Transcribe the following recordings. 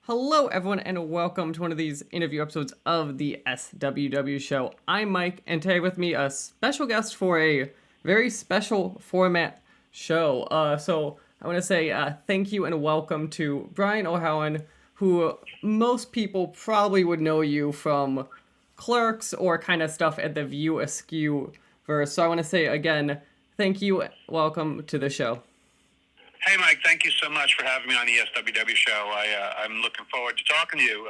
Hello, everyone, and welcome to one of these interview episodes of the SWW show. I'm Mike, and today with me a special guest for a very special format show. So I want to say thank you and welcome to Brian O'Halloran, who most people probably would know you from Clerks or kind of stuff at the View Askew verse. So I want to say again, thank you, welcome to the show. Hey, Mike, thank you so much for having me on the SWW show. I'm looking forward to talking to you.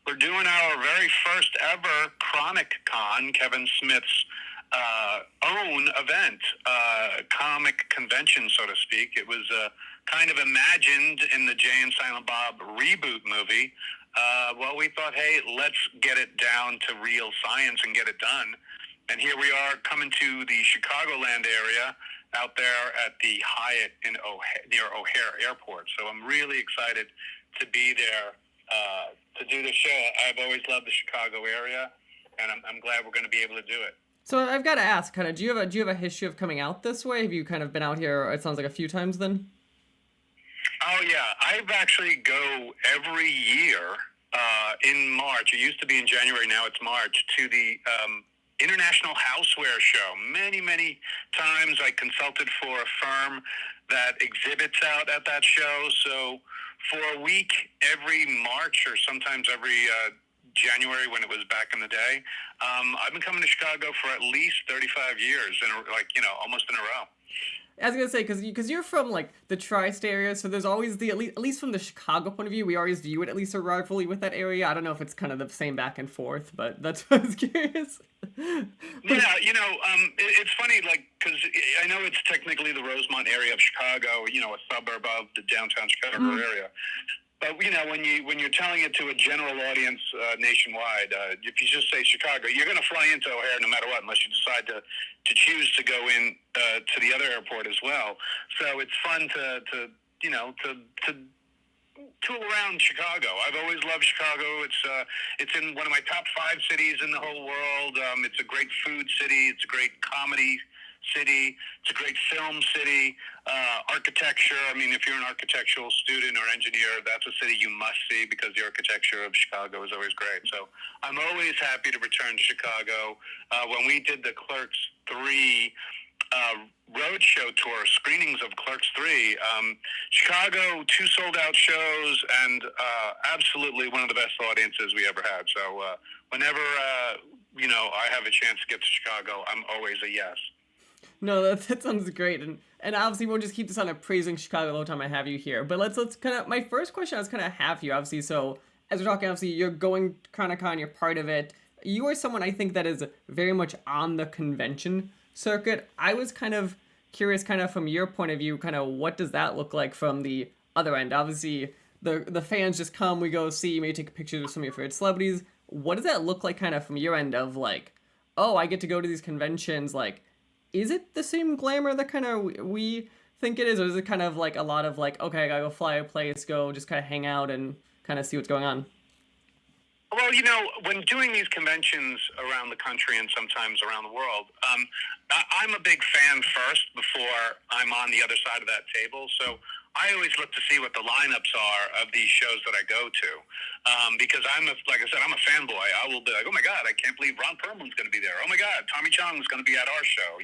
We're doing our very first ever ChronicCon, Kevin Smith's own event, comic convention, so to speak. It was kind of imagined in the Jay and Silent Bob reboot movie. We thought, hey, let's get it down to real science and get it done. And here we are coming to the Chicagoland area out there at the Hyatt near O'Hare Airport. So I'm really excited to be there to do the show. I've always loved the Chicago area, and I'm glad we're going to be able to do it. So I've got to ask, kind of, do you have a history of coming out this way? Have you kind of been out here? It sounds like a few times then. Oh yeah, I've actually go every year in March. It used to be in January, now it's March, to the International Houseware Show. Many times I consulted for a firm that exhibits out at that show. So for a week every March, or sometimes every January when it was back in the day, I've been coming to Chicago for at least 35 years, almost in a row. I was gonna say, because you're from like the tri-state area, so there's always at least from the Chicago point of view, we always view it at least a rivalry with that area. I don't know if it's kind of the same back and forth, but that's what I was curious. It's funny, because I know it's technically the Rosemont area of Chicago, a suburb of the downtown Chicago area. But when you're telling it to a general audience nationwide, if you just say Chicago, you're going to fly into O'Hare no matter what, unless you decide to choose to go in to the other airport as well. So it's fun to tour around Chicago. I've always loved Chicago. It's in one of my top 5 cities in the whole world. It's a great food city. It's a great comedy city. It's a great film city. Architecture. I mean, if you're an architectural student or engineer, that's a city you must see because the architecture of Chicago is always great. So I'm always happy to return to Chicago. When we did the Clerks 3 roadshow tour, screenings of Clerks 3, Chicago, 2 sold-out shows, and absolutely one of the best audiences we ever had. So whenever, I have a chance to get to Chicago, I'm always a yes. No, that sounds great, and obviously we'll just keep this on a praising Chicago the whole time I have you here. But let's kind of, my first question I was kind of have you, obviously, so as we're talking, obviously you're going ChronicCon, you're part of it. You are someone I think that is very much on the convention circuit. I was kind of curious, kind of from your point of view, kind of what does that look like from the other end? Obviously the fans just come, we go see, maybe take pictures with some of your favorite celebrities. What does that look like kind of from your end of like, oh, I get to go to these conventions, like, is it the same glamour that kind of we think it is, or is it kind of like a lot of like, okay, I gotta go fly a place, go just kind of hang out and kind of see what's going on? Well, when doing these conventions around the country and sometimes around the world, I'm a big fan first before I'm on the other side of that table. So I always look to see what the lineups are of these shows that I go to, because like I said, I'm a fanboy. I will be like, oh my God, I can't believe Ron Perlman's going to be there. Oh my God, Tommy Chong's going to be at our show,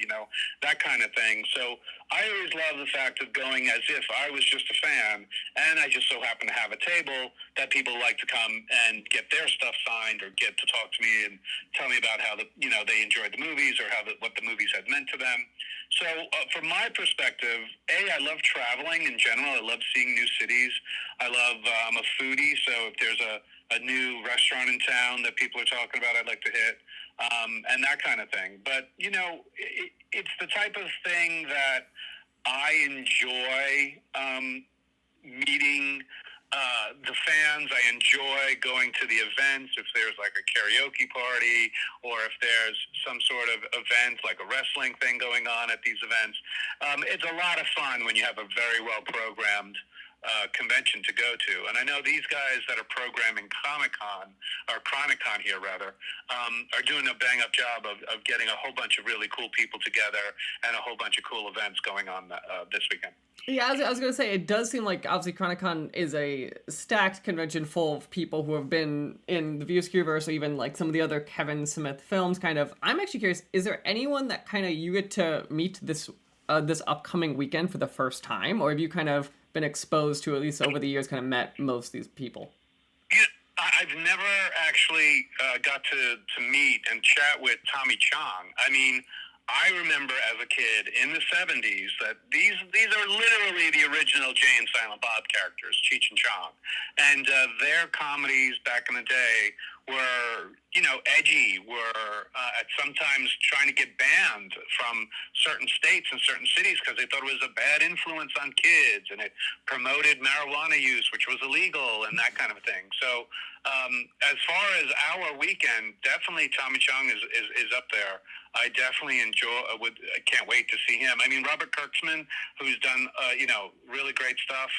that kind of thing. So I always love the fact of going as if I was just a fan, and I just so happen to have a table that people like to come and get their stuff signed or get to talk to me and tell me about how they enjoyed the movies or what the movies had meant to them. So from my perspective, I love traveling in general. I love seeing new cities. I'm a foodie, so if there's a new restaurant in town that people are talking about, I'd like to hit, and that kind of thing. But, it's the type of thing that I enjoy meeting the fans. I enjoy going to the events, if there's like a karaoke party or if there's some sort of event like a wrestling thing going on at these events. It's a lot of fun when you have a very well programmed convention to go to. And I know these guys that are programming Comic-Con, or ChronicCon here rather, are doing a bang-up job of getting a whole bunch of really cool people together and a whole bunch of cool events going on this weekend. Yeah, I was going to say, it does seem like, obviously, ChronicCon is a stacked convention full of people who have been in the Viewskeverse or even, like, some of the other Kevin Smith films, kind of. I'm actually curious, is there anyone that kind of you get to meet this upcoming weekend for the first time? Or have you kind of been exposed to, at least over the years, kind of met most of these people? Yeah, I've never actually got to meet and chat with Tommy Chong. I mean, I remember as a kid in the 70s that these are literally the original Jay and Silent Bob characters, Cheech and Chong. And their comedies back in the day were, edgy, were sometimes trying to get banned from certain states and certain cities because they thought it was a bad influence on kids, and it promoted marijuana use, which was illegal, and that kind of thing. So as far as our weekend, definitely Tommy Chong is up there. I definitely I can't wait to see him. I mean, Robert Kirkman, who's done, really great stuff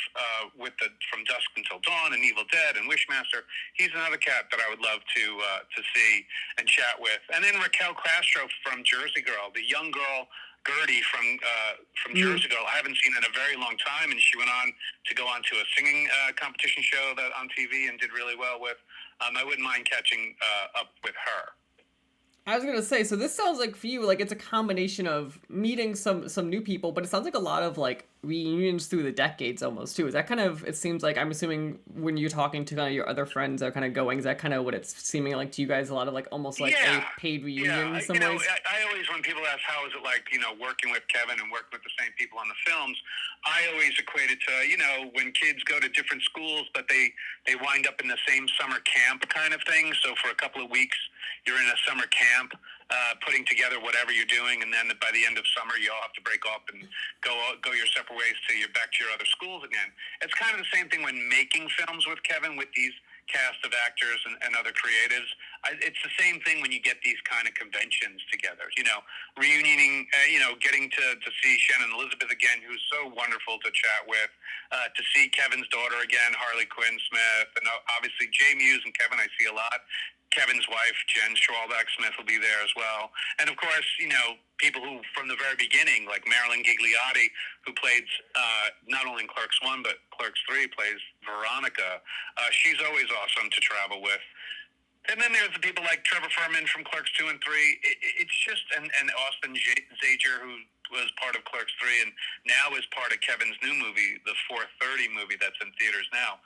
from Dusk Until Dawn and Evil Dead and Wishmaster. He's another cat that I would love to see and chat with. And then Raquel Castro from Jersey Girl, the young girl Gertie from Jersey Girl. I haven't seen in a very long time, and she went on to go on to a singing competition show on TV and did really well with. I wouldn't mind catching up with her. I was gonna say, so this sounds like for you, like it's a combination of meeting some new people, but it sounds like a lot of like reunions through the decades almost too. Is that kind of? It seems like, I'm assuming when you're talking to kind of your other friends that are kind of going, is that kind of what it's seeming like to you guys? A lot of like almost like a paid reunion in some ways. I always, when people ask how is it like, working with Kevin and working with the same people on the films, I always equate it to when kids go to different schools, but they wind up in the same summer camp kind of thing. So for a couple of weeks, you're in a summer camp, putting together whatever you're doing, and then by the end of summer, you all have to break up and go your separate ways till you're back to your other schools again. It's kind of the same thing when making films with Kevin, with these cast of actors and other creatives. It's the same thing when you get these kind of conventions together. Reunioning, getting to see Shannon Elizabeth again, who's so wonderful to chat with, to see Kevin's daughter again, Harley Quinn Smith, and obviously Jay Muse and Kevin I see a lot. Kevin's wife, Jen Schwalbach Smith, will be there as well. And of course, people who from the very beginning, like Marilyn Gigliotti, who played not only in Clerks 1, but Clerks 3, plays Veronica. She's always awesome to travel with. And then there's the people like Trevor Furman from Clerks 2 and 3. It's just, and Austin Zager, who was part of Clerks 3 and now is part of Kevin's new movie, the 4:30 movie that's in theaters now.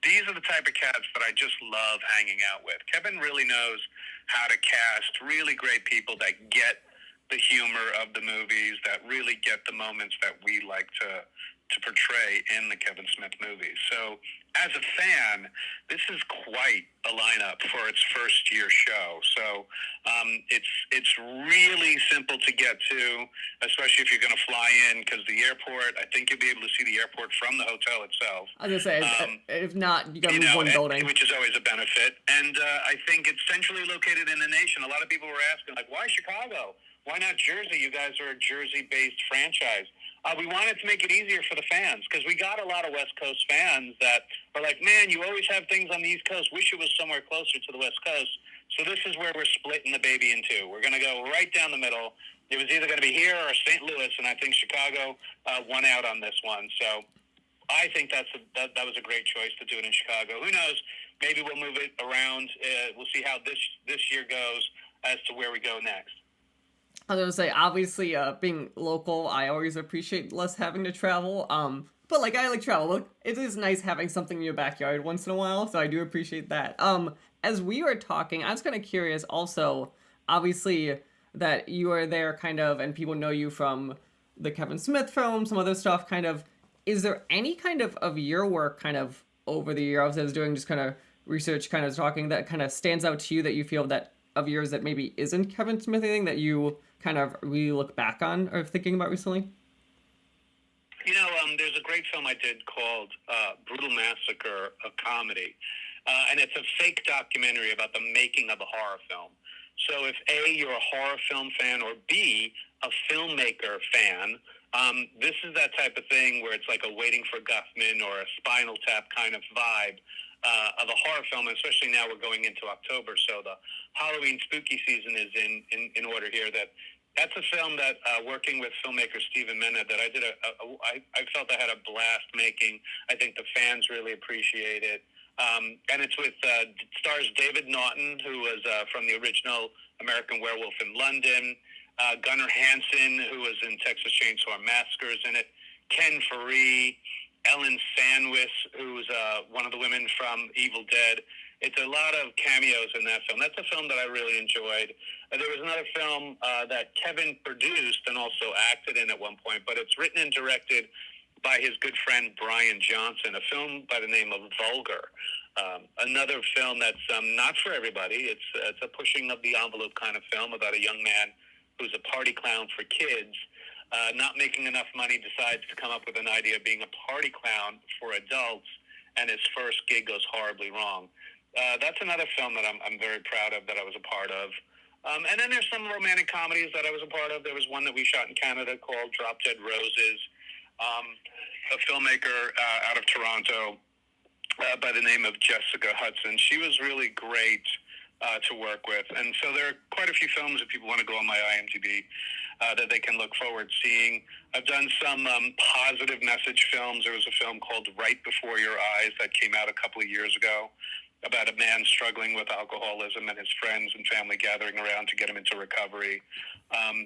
These are the type of cats that I just love hanging out with. Kevin really knows how to cast really great people that get the humor of the movies, that really get the moments that we like to portray in the Kevin Smith movies. So as a fan, this is quite a lineup for its first year show. So it's really simple to get to, especially if you're going to fly in, because the airport, I think you'll be able to see the airport from the hotel itself. I was going to say, if not, you got to move one building. Which is always a benefit. And I think it's centrally located in the nation. A lot of people were asking, like, why Chicago? Why not Jersey? You guys are a Jersey-based franchise. We wanted to make it easier for the fans, because we got a lot of West Coast fans that are like, man, you always have things on the East Coast. Wish it was somewhere closer to the West Coast. So this is where we're splitting the baby in two. We're going to go right down the middle. It was either going to be here or St. Louis, and I think Chicago won out on this one. So I think that was a great choice to do it in Chicago. Who knows? Maybe we'll move it around. We'll see how this year goes as to where we go next. I was gonna say, obviously, being local, I always appreciate less having to travel. But like, I like travel. Look, it is nice having something in your backyard once in a while, so I do appreciate that. As we were talking, I was kind of curious also, obviously, that you are there kind of, and people know you from the Kevin Smith film, some other stuff, kind of. Is there any kind of your work kind of over the year, I was doing just kind of research, kind of talking, that kind of stands out to you that you feel that of yours that maybe isn't Kevin Smith anything that you kind of really look back on or thinking about recently? There's a great film I did called Brutal Massacre, a comedy. And it's a fake documentary about the making of a horror film. So if A, you're a horror film fan, or B, a filmmaker fan, This is that type of thing where it's like a Waiting for Guffman or a Spinal Tap kind of vibe of a horror film, especially now we're going into October, so the Halloween spooky season is in order here. That's a film that, working with filmmaker Stephen Mena, that I felt I had a blast making. I think the fans really appreciate it. And it's with, stars David Naughton, who was from the original American Werewolf in London, Gunnar Hansen, who was in Texas Chainsaw Massacre, in it, Ken Faree, Ellen Sandwich, who's one of the women from Evil Dead. It's a lot of cameos in that film. That's a film that I really enjoyed. There was another film that Kevin produced and also acted in at one point, but it's written and directed by his good friend Brian Johnson, a film by the name of Vulgar. Another film that's not for everybody. It's a pushing of the envelope kind of film about a young man who's a party clown for kids, not making enough money, decides to come up with an idea of being a party clown for adults, and his first gig goes horribly wrong. That's another film that I'm very proud of, that I was a part of. And then there's some romantic comedies that I was a part of. There was one that we shot in Canada called Drop Dead Roses. A filmmaker out of Toronto by the name of Jessica Hudson. She was really great to work with. And so there are quite a few films, if people want to go on my IMDb, that they can look forward to seeing. I've done some positive message films. There was a film called Right Before Your Eyes that came out a couple of years ago about a man struggling with alcoholism and his friends and family gathering around to get him into recovery.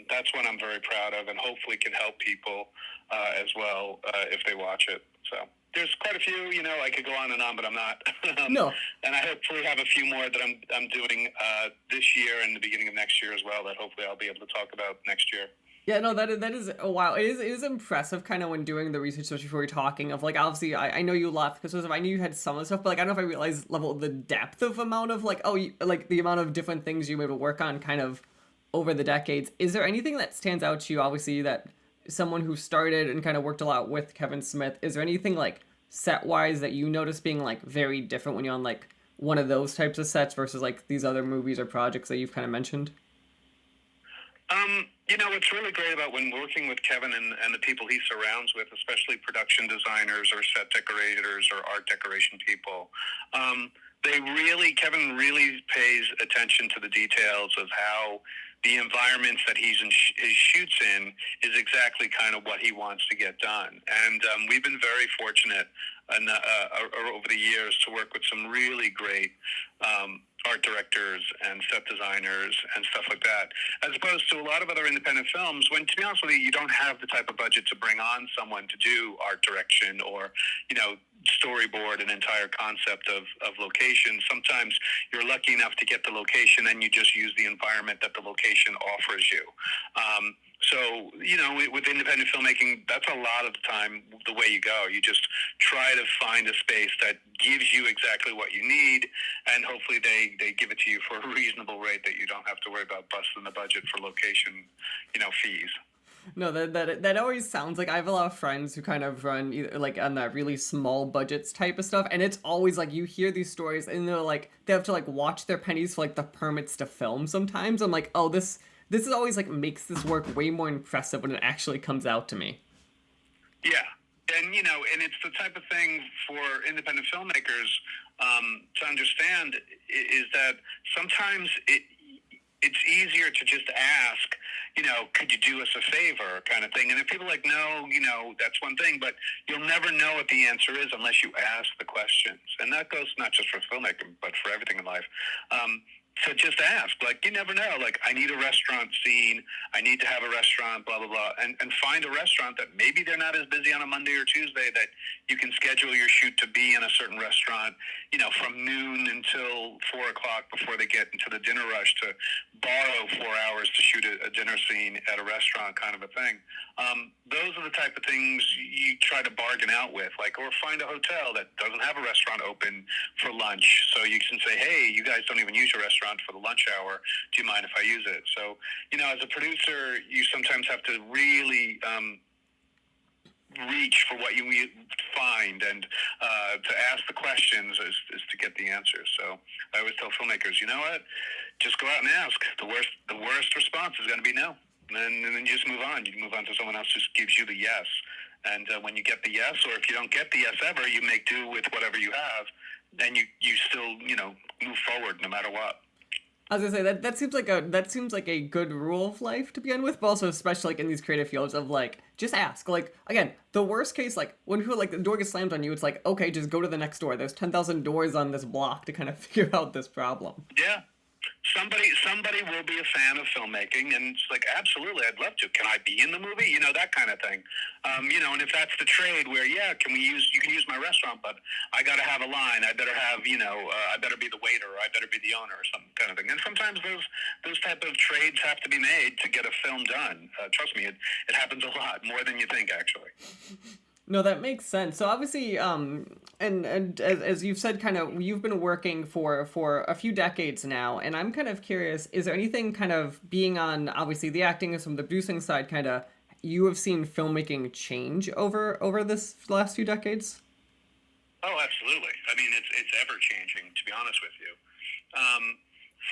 That's one I'm very proud of and hopefully can help people as well if they watch it. So there's quite a few, I could go on, but I'm not. No. And I hopefully have a few more that I'm doing this year and the beginning of next year as well that hopefully I'll be able to talk about next year. Yeah, no, that is wow. It is impressive, kind of when doing the research, especially before we were talking of like obviously I know you left because I knew you had some of the stuff, but like I don't know if I realized the depth of amount of like like the amount of different things you were able to work on kind of over the decades. Is there anything that stands out to you? Obviously, that someone who started and kind of worked a lot with Kevin Smith. Is there anything like set wise that you notice being like very different when you're on like one of those types of sets versus like these other movies or projects that you've kind of mentioned? What's really great about when working with Kevin and the people he surrounds with, especially production designers or set decorators or art decoration people, Kevin really pays attention to the details of how the environments that he shoots in is exactly kind of what he wants to get done. And we've been very fortunate over the years to work with some really great art directors and set designers and stuff like that, as opposed to a lot of other independent films when, to be honest with you, you don't have the type of budget to bring on someone to do art direction or, storyboard an entire concept of location. Sometimes you're lucky enough to get the location and you just use the environment that the location offers you. So, with independent filmmaking, that's a lot of the time the way you go. You just try to find a space that gives you exactly what you need, and hopefully they give it to you for a reasonable rate that you don't have to worry about busting the budget for location, fees. No, that always sounds like I have a lot of friends who kind of run either like on that really small budgets type of stuff, and it's always like you hear these stories and they're like they have to like watch their pennies for like the permits to film sometimes. I'm like, oh, this is always like makes this work way more impressive when it actually comes out to me. Yeah. And, and it's the type of thing for independent filmmakers to understand is that sometimes it's easier to just ask, could you do us a favor kind of thing. And if people are like, no, that's one thing, but you'll never know what the answer is unless you ask the questions. And that goes not just for filmmaking, but for everything in life. So just ask, like, you never know, like, I need a restaurant scene, I need to have a restaurant, blah, blah, blah, and find a restaurant that maybe they're not as busy on a Monday or Tuesday that you can schedule your shoot to be in a certain restaurant, from noon until 4 o'clock before they get into the dinner rush to borrow 4 hours to shoot a dinner scene at a restaurant kind of a thing. Those are the type of things you try to bargain out with, like, or find a hotel that doesn't have a restaurant open for lunch. So you can say, hey, you guys don't even use your restaurant for the lunch hour. Do you mind if I use it? So, as a producer, you sometimes have to really reach for what you find, and to ask the questions is to get the answers. So I always tell filmmakers, you know what? Just go out and ask. The worst response is going to be no. and then you just move on. You can move on to someone else who just gives you the yes. And when you get the yes, or if you don't get the yes ever, you make do with whatever you have, and you still move forward no matter what. I was gonna say that seems like a good rule of life to begin with, but also especially like in these creative fields of like just ask. Like again, the worst case, like when people like the door gets slammed on you, it's like okay, just go to the next door. There's 10,000 doors on this block to kind of figure out this problem. Yeah. Somebody will be a fan of filmmaking, and it's like, absolutely, I'd love to. Can I be in the movie? That kind of thing. And if that's the trade where, yeah, you can use my restaurant, but I got to have a line. I better have, I better be the waiter, or I better be the owner, or some kind of thing. And sometimes those type of trades have to be made to get a film done. Trust me, it happens a lot, more than you think, actually. No, that makes sense. So obviously, and as you've said, kind of you've been working for a few decades now, and I'm kind of curious: is there anything kind of being on obviously the acting and some of the producing side, kind of you have seen filmmaking change over this last few decades? Oh, absolutely. I mean, it's ever changing. To be honest with you,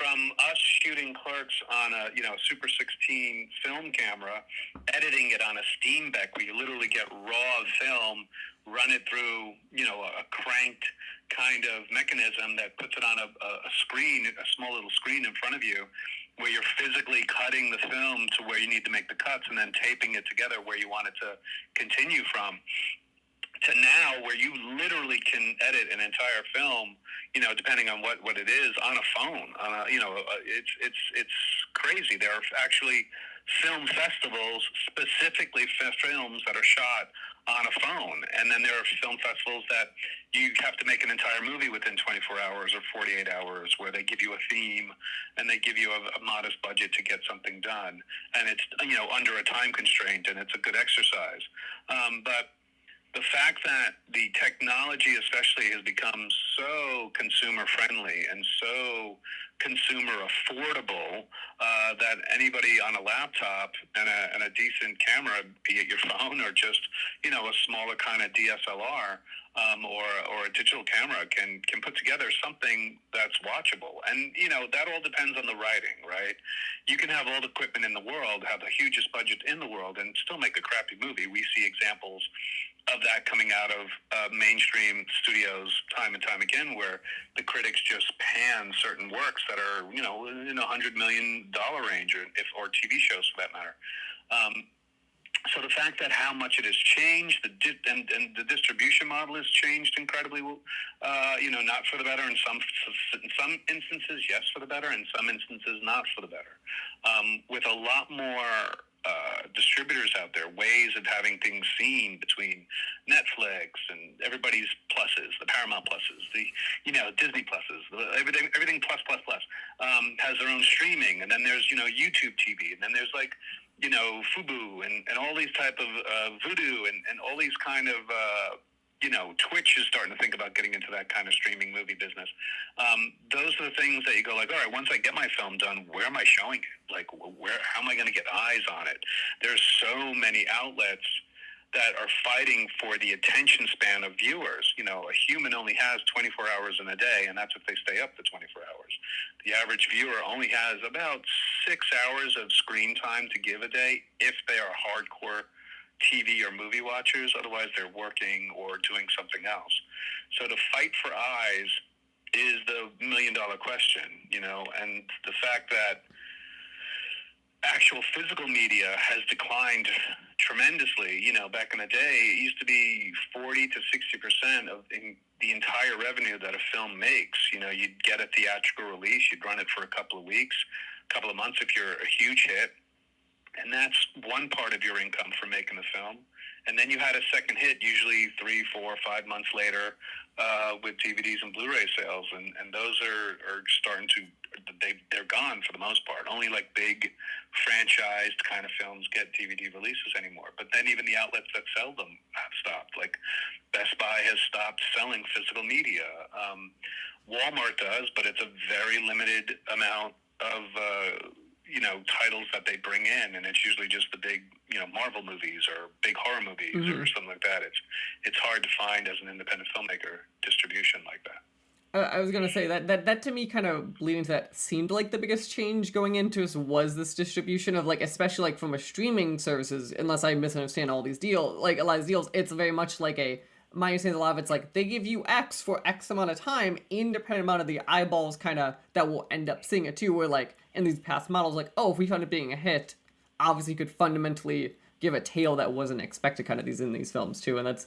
from us shooting Clerks on a Super 16 film camera, editing it on a Steam Deck, where you literally get raw film, run it through a cranked kind of mechanism that puts it on a screen, a small little screen in front of you, where you're physically cutting the film to where you need to make the cuts, and then taping it together where you want it to continue from, to now where you literally can edit an entire film, depending on what it is, on a phone. It's crazy. There are actually film festivals specifically for films that are shot on a phone, and then there are film festivals that you have to make an entire movie within 24 hours or 48 hours, where they give you a theme and they give you a modest budget to get something done, and it's under a time constraint, and it's a good exercise. But the fact that the technology especially has become so consumer friendly and so consumer affordable, that anybody on a laptop and a decent camera, be it your phone or just a smaller kind of DSLR, or a digital camera, can put together something that's watchable. And that all depends on the writing, right? You can have all the equipment in the world, have the hugest budget in the world, and still make a crappy movie. We see examples of that coming out of mainstream studios time and time again, where the critics just pan certain works that are in $100 million range, or TV shows for that matter. So the fact that how much it has changed, and the distribution model has changed incredibly, not for the better. In some instances, yes, for the better. In some instances, not for the better. With a lot more distributors out there, ways of having things seen between Netflix and everybody's pluses, the Paramount pluses, the Disney pluses, everything plus has their own streaming, and then there's YouTube TV, and then there's like Fubu and all these type of Voodoo and all these kind of Twitch is starting to think about getting into that kind of streaming movie business. Those are the things that you go like, all right, once I get my film done, where am I showing it? Like, how am I going to get eyes on it? There's so many outlets that are fighting for the attention span of viewers. A human only has 24 hours in a day, and that's if they stay up to 24 hours. The average viewer only has about 6 hours of screen time to give a day if they are hardcore TV or movie watchers. Otherwise, they're working or doing something else. So to fight for eyes is the million-dollar question, and the fact that actual physical media has declined tremendously. Back in the day, it used to be 40 to 60% of the entire revenue that a film makes. You'd get a theatrical release, you'd run it for a couple of weeks, a couple of months if you're a huge hit, and that's one part of your income for making the film. And then you had a second hit, usually 3, 4, 5 months later, with DVDs and Blu-ray sales, and those are starting to, they're gone for the most part. Only like big franchised kind of films get DVD releases anymore. But then even the outlets that sell them have stopped. Like Best Buy has stopped selling physical media. Walmart does, but it's a very limited amount of titles that they bring in, and it's usually just the big Marvel movies or big horror movies or something like that. It's hard to find as an independent filmmaker distribution like that. I was gonna say that to me kind of leading to that seemed like the biggest change going into this was this distribution of like, especially like from a streaming services, unless I misunderstand all these deals, like a lot of these deals, it's very much like a, my understanding, a lot of it's like they give you X for X amount of time, independent amount of the eyeballs kind of that will end up seeing it too, where like in these past models, like, oh, if we found it being a hit, obviously could fundamentally give a tale that wasn't expected kind of these in these films too, and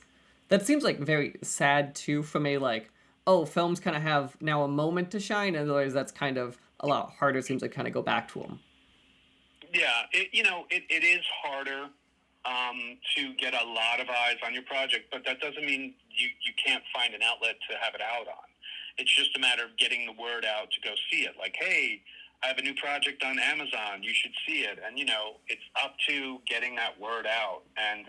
that seems like very sad too from a like, oh, films kind of have now a moment to shine, and otherwise that's kind of a lot harder. It seems like kind of go back to them. Yeah, it is harder to get a lot of eyes on your project, but that doesn't mean you can't find an outlet to have it out on. It's just a matter of getting the word out to go see it. Like, hey, I have a new project on Amazon. You should see it. And, it's up to getting that word out. And,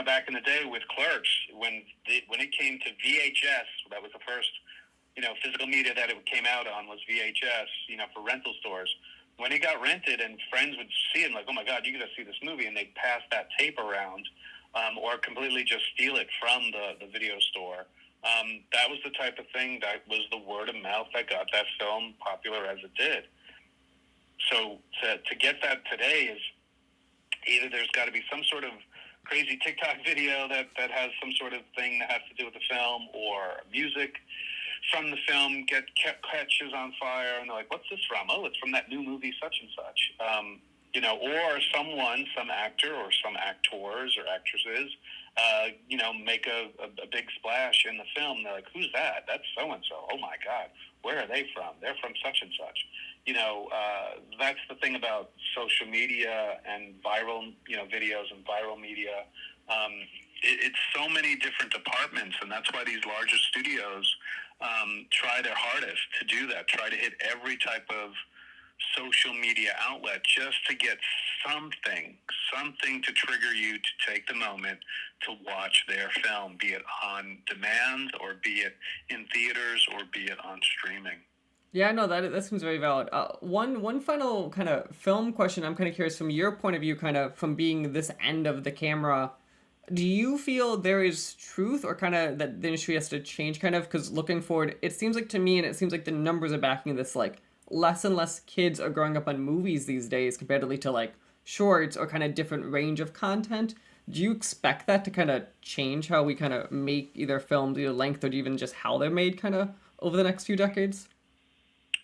back in the day with Clerks, when it came to VHS, that was the first, physical media that it came out on was VHS, for rental stores. When it got rented and friends would see it, like, oh my God, you got to see this movie, and they'd pass that tape around, or completely just steal it from the video store. That was the type of thing that was the word of mouth that got that film popular as it did. So to get that today is either there's got to be some sort of crazy TikTok video that has some sort of thing that has to do with the film, or music from the film catches on fire, and they're like, what's this from? Oh, it's from that new movie such and such. Or some actor or some actors or actresses, make a big splash in the film. They're like, who's that? That's so-and-so. Oh my God, where are they from? They're from such and such. That's the thing about social media and viral, videos and viral media. It's so many different departments, and that's why these larger studios try their hardest to do that, try to hit every type of social media outlet just to get something to trigger you to take the moment to watch their film, be it on demand or be it in theaters or be it on streaming. Yeah, no, that seems very valid. One final kind of film question. I'm kind of curious from your point of view, kind of from being this end of the camera. Do you feel there is truth, or kind of that the industry has to change, kind of? Because looking forward, it seems like to me, and it seems like the numbers are backing this, like less and less kids are growing up on movies these days comparatively to like shorts or kind of different range of content. Do you expect that to kind of change how we kind of make either films, either length or even just how they're made, kind of over the next few decades?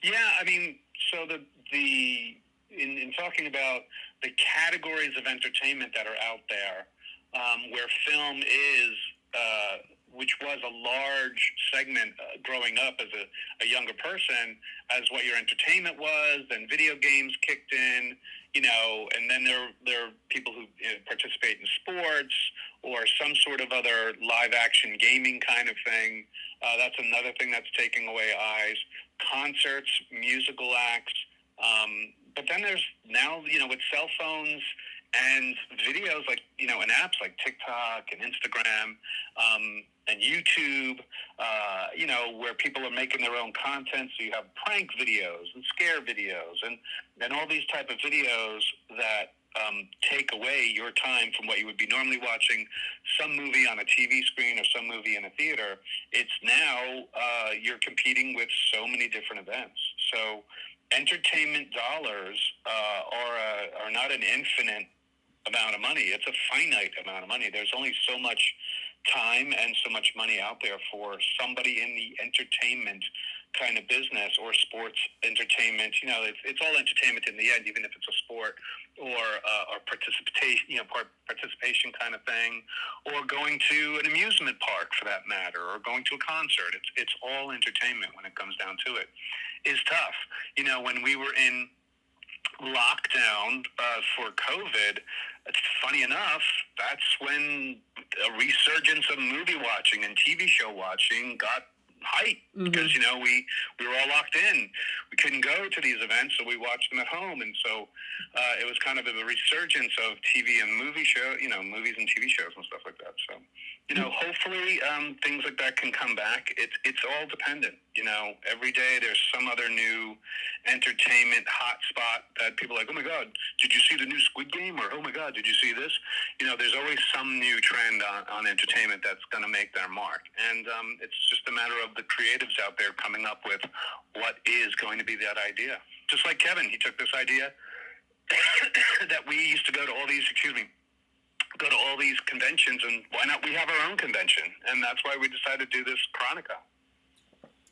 Yeah, I mean, so in talking about the categories of entertainment that are out there, where film is, which was a large segment growing up as a younger person, as what your entertainment was. Then video games kicked in, and then there are people who participate in sports or some sort of other live action gaming kind of thing. That's another thing that's taking away eyes. Concerts, musical acts. But then there's now, with cell phones and videos like, and apps like TikTok and Instagram, and YouTube, where people are making their own content. So you have prank videos and scare videos and all these type of videos that take away your time from what you would be normally watching some movie on a TV screen or some movie in a theater. It's now you're competing with so many different events. So entertainment dollars are not an infinite amount of money. It's a finite amount of money. There's only so much time and so much money out there for somebody in the entertainment kind of business or sports entertainment. It's all entertainment in the end, even if it's a sport or participation kind of thing, or going to an amusement park for that matter, or going to a concert. It's all entertainment when it comes down to it. Is tough. When we were in lockdown for COVID, it's funny enough, that's when a resurgence of movie watching and TV show watching got height, because we were all locked in. We couldn't go to these events, so we watched them at home, and so it was kind of a resurgence of TV and movies and TV shows and stuff like that. So hopefully things like that can come back. It's all dependent. Every day there's some other new entertainment hotspot that people are like, oh my God, did you see the new Squid Game? Or oh my God, did you see this? There's always some new trend on entertainment that's going to make their mark, and it's just a matter of the creatives out there coming up with what is going to be that idea. Just like Kevin, he took this idea that we used to go to all these conventions, and why not we have our own convention? And that's why we decided to do this ChronicCon.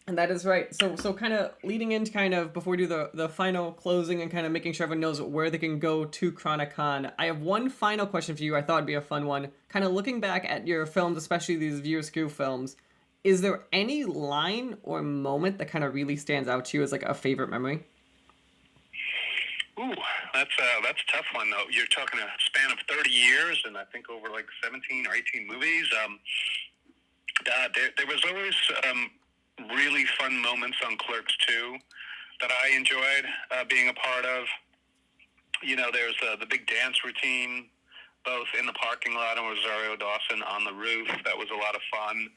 And that is right. So kind of leading into kind of before we do the final closing and kind of making sure everyone knows where they can go to ChronicCon, I have one final question for you. I thought it'd be a fun one. Kind of looking back at your films, especially these Viewer Screw films, is there any line or moment that kind of really stands out to you as like a favorite memory? Ooh, that's a tough one though. You're talking a span of 30 years, and I think over like 17 or 18 movies. There was always really fun moments on Clerks 2 that I enjoyed being a part of. You know, there's the big dance routine, both in the parking lot and Rosario Dawson on the roof. That was a lot of fun.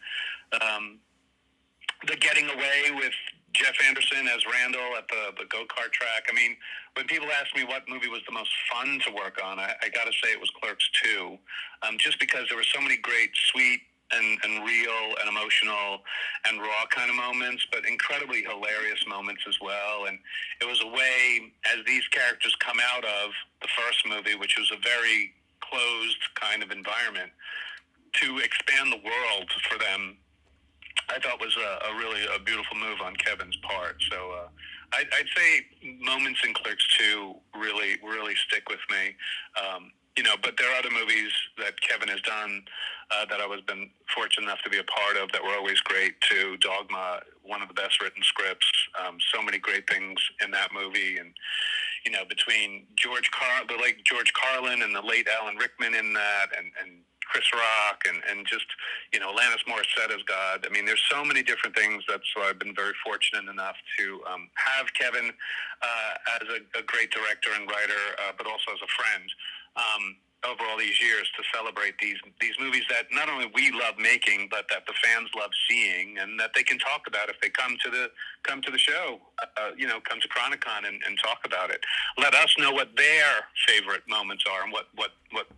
The getting away with Jeff Anderson as Randall at the go-kart track. I mean, when people ask me what movie was the most fun to work on, I got to say it was Clerks 2, just because there were so many great, sweet, and real and emotional and raw kind of moments, but incredibly hilarious moments as well. And it was a way, as these characters come out of the first movie, which was a very closed kind of environment, to expand the world for them, I thought was a really beautiful move on Kevin's part. So I'd say moments in Clerks 2 really stick with me. You know, but there are other movies that Kevin has done that I was been fortunate enough to be a part of that were always great too. Dogma, one of the best written scripts. So many great things in that movie, and you know, between the late George Carlin and the late Alan Rickman in that, and Chris Rock, and just, you know, Alanis Morissette as God. I mean, there's so many different things. That's why I've been very fortunate enough to have Kevin as a great director and writer, but also as a friend. Over all these years, to celebrate these movies that not only we love making, but that the fans love seeing, and that they can talk about if they come to the show. You know, come to ChronicCon and talk about it. Let us know what their favorite moments are and what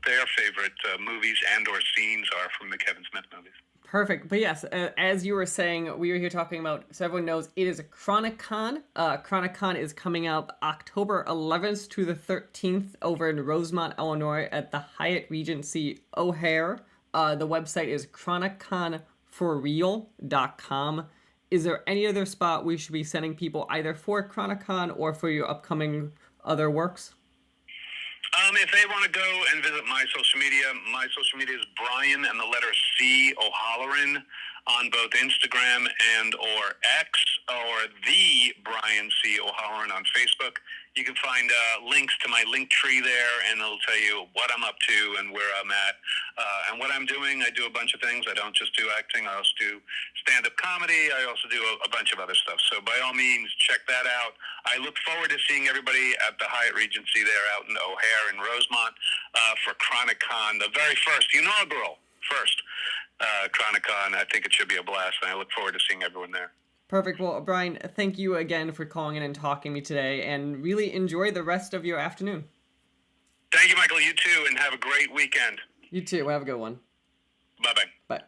their favorite movies and or scenes are from the Kevin Smith movies. Perfect. But yes, as you were saying, we were here talking about, so everyone knows, it is a ChronicCon. ChronicCon is coming up October 11th to the 13th over in Rosemont, Illinois at the Hyatt Regency O'Hare. The website is chroniconforreal.com. Is there any other spot we should be sending people either for ChronicCon or for your upcoming other works? If they want to go and visit my social media is Brian and the letter C O'Halloran on both Instagram and or X, or the Brian C O'Halloran on Facebook. You can find links to my link tree there, and it'll tell you what I'm up to and where I'm at. And what I'm doing, I do a bunch of things. I don't just do acting. I also do stand-up comedy. I also do a bunch of other stuff. So by all means, check that out. I look forward to seeing everybody at the Hyatt Regency there out in O'Hare in Rosemont for ChronicCon, the very inaugural ChronicCon. I think it should be a blast, and I look forward to seeing everyone there. Perfect. Well, Brian, thank you again for calling in and talking to me today, and really enjoy the rest of your afternoon. Thank you, Michael. You too, and have a great weekend. You too. Have a good one. Bye-bye. Bye.